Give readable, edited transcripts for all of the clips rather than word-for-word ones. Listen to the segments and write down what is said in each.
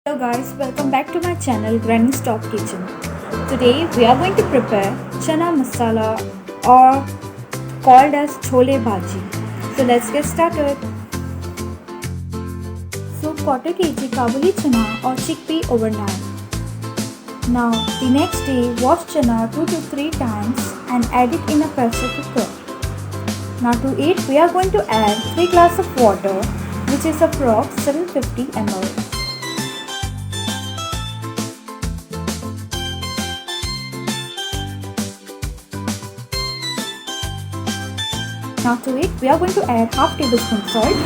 Hello guys, welcome back to my channel Granny's Top Kitchen. Today we are going to prepare Chana Masala or called as Chole Bhaji. So let's get started. Soak quarter kg Kabuli Chana or chickpea overnight. Now the next day wash chana 2 to 3 times and add it in a pressure cooker. Now to it we are going to add 3 glasses of water which is approx 750 ml. Now to it we are going to add half tablespoon salt.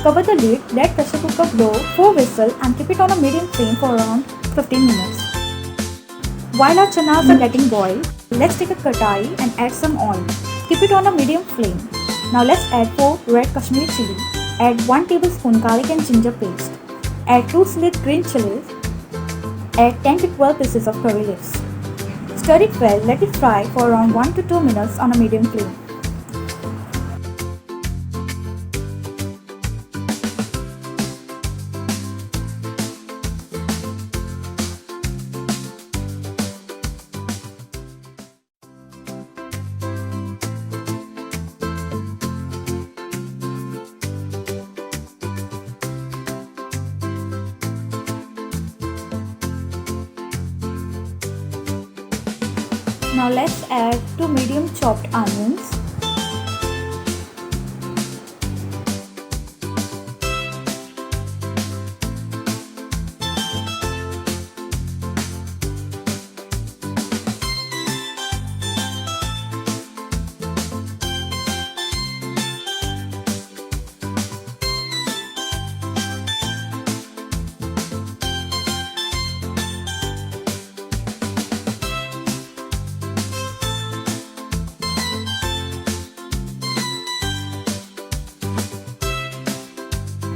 Cover the lid, let pressure cooker blow 4 whistles and keep it on a medium flame for around 15 minutes. While our chanas are getting boiled, let's take a kadai and add some oil. Keep it on a medium flame. Now let's add 4 red Kashmiri chili. Add 1 tablespoon garlic and ginger paste. Add 2 sliced green chilies. Add 10 to 12 pieces of curry leaves. Stir it well, let it fry for around 1 to 2 minutes on a medium flame. Now let's add 2 medium chopped onions.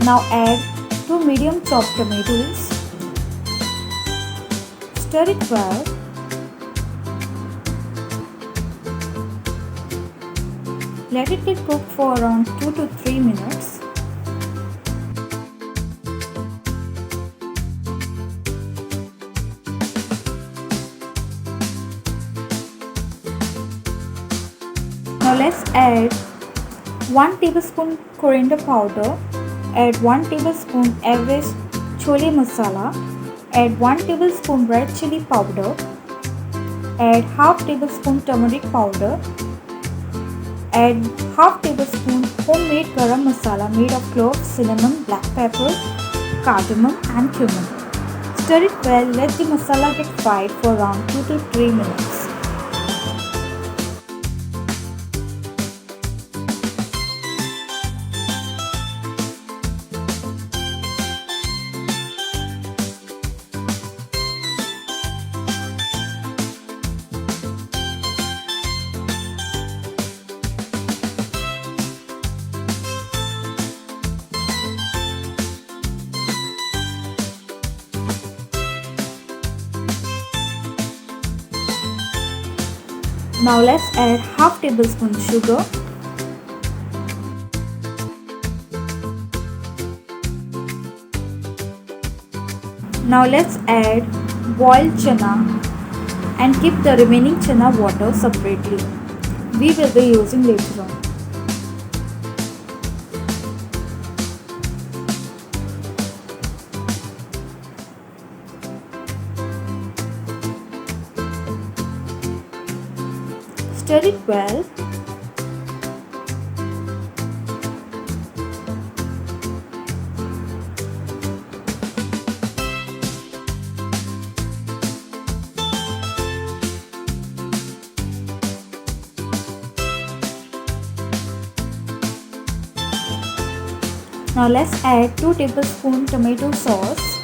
Now add 2 medium chopped tomatoes. Stir it well. Let it get cooked for around 2 to 3 minutes. Now let's add 1 tablespoon coriander powder. Add 1 tablespoon average chole masala. Add 1 tablespoon red chili powder. Add half tablespoon turmeric powder. Add half tablespoon homemade garam masala made of cloves, cinnamon, black pepper, cardamom and cumin. Stir it well, let the masala get fried for around 2 to 3 minutes. Now let's add half tablespoon sugar. Now let's add boiled chana and keep the remaining chana water separately. We will be using later on. Stir it well. Now let's add 2 tablespoons tomato sauce.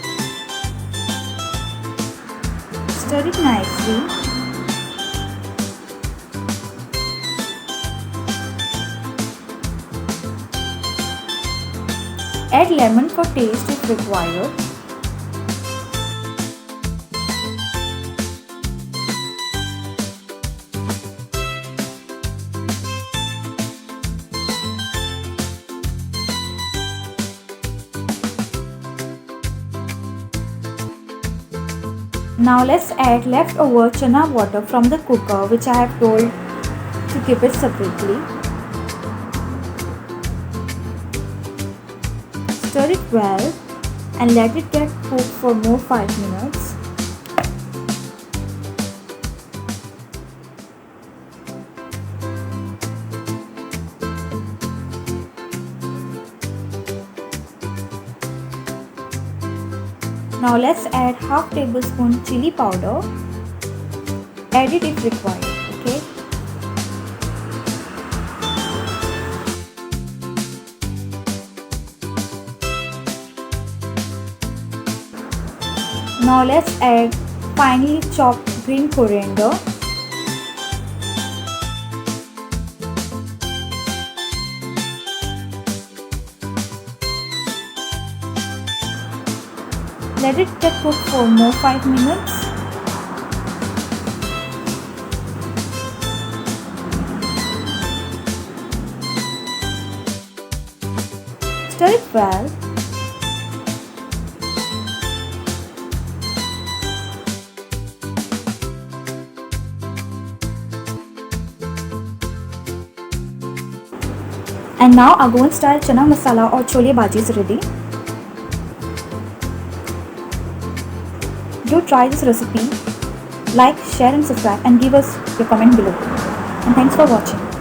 Stir it nicely. Add lemon for taste if required. Now let's add leftover chana water from the cooker, which I have told to keep it separately. Stir it well and let it get cooked for more 5 minutes. Now let's add half tablespoon chili powder. Add it if required, okay? Now let's add finely chopped green coriander. Let it get cooked for more 5 minutes. Stir it well. And now our Goan style chana masala or chole bhaji is ready. Do try this recipe. Like, share and subscribe and give us your comment below. And thanks for watching.